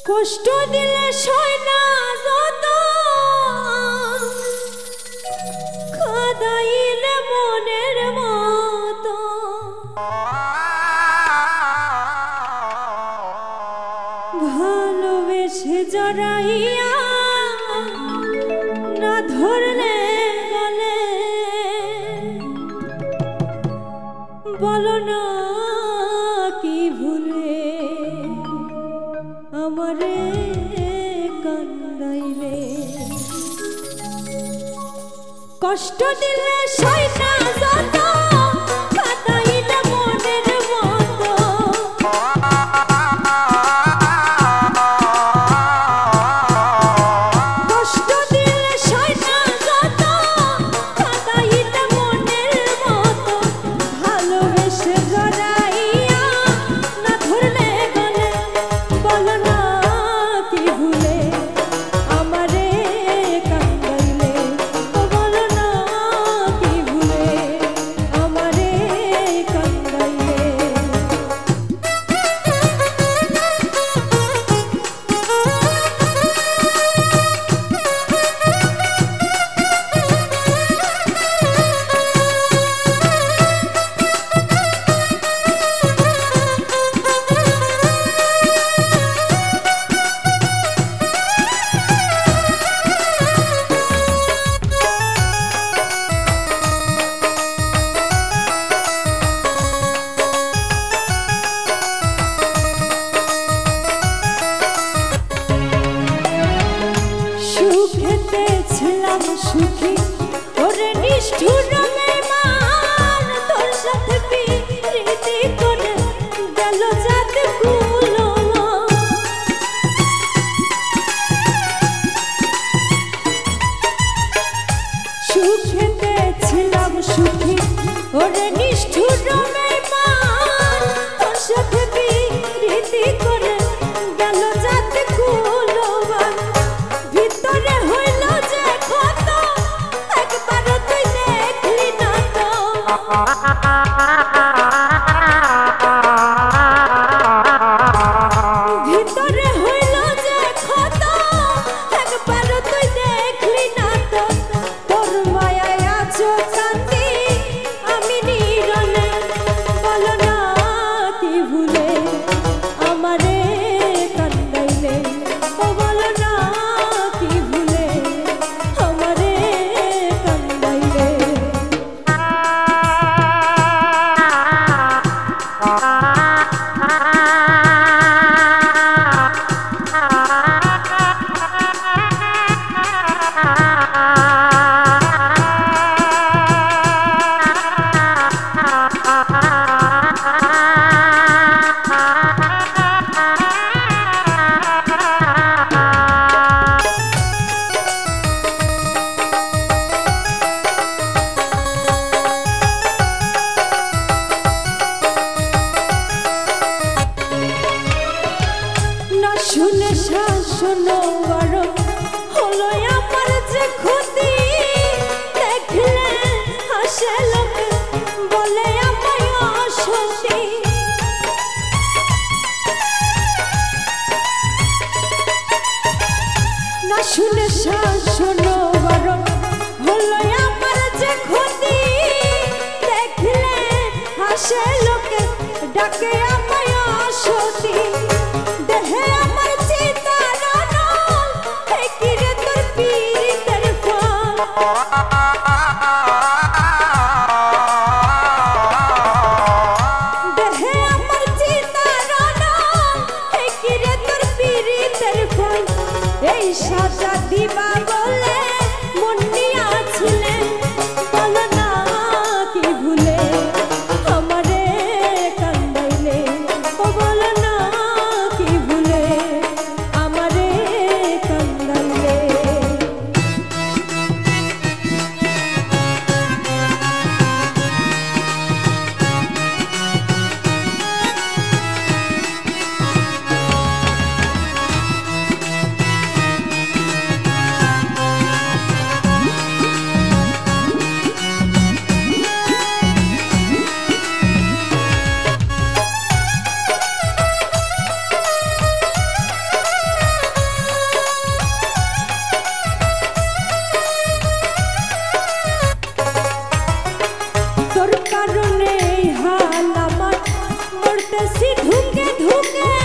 কষ্ট দিলে সয় না যত কাঁদাইলে মনের মতো ভালোবেসে জড়াইয়া না ধরলে গলে বলো না কি ভুলে আমারে কান্দাইলে কষ্ট দিলে সয় না যত কাঁদাইলে মনের মতো কষ্ট দিলে সয় না যত কাঁদাইলে মনের মতো ভালোবেসে জড়াইয়া না ধরলে গলে বলো না কি ভুলে আমারে কান্দাইলে ও বলো না কি ভুলে আমারে কান্দাইলে সুখেতে ছিলাম সুখী ওরে নিষ্ঠুর বেঈমান তোর সাথে প্রীতি করে গেল জাত কুলো সুখেতে ছিলাম সুখী ওরে নিষ্ঠুর বেঈমান তোর সাথে প্রীতি করে গেল জাত কুলো ভিতরে হইল যে কত একবার তুই দেখলি না তো ভিতরে হইল যে কত একবার তুই দেখলি না তো তোর মায়ায় আছো কান্দি আমি নিরলে বলো না কি ভুলে আমারে কান্দাইলে ও বলো না কি ভুলে আমারে কান্দাইলে না শুনে শাসনো আরো হলো আমার যে ক্ষতি দেখলে হাসে লোকে বলে আমায় অসতী না শুনে শাসনো আরো হলো আমার যে ক্ষতি দেখলে হাসে লোকে ডাকে আমায় অসতী দেহে আমার চিতার নল কিরে তোর পীড়িতের ফল দেহে আমার চিতার নল কিরে তোর পীড়িতের ফল এই সাজা দিবা বলে মন নিয়াছিলে বলো না কি ভুলে আমারে কান্দাইলে ও বলো না কি ভুলে আমারে কান্দাইলে করতেছি ঢুকে ঢুকে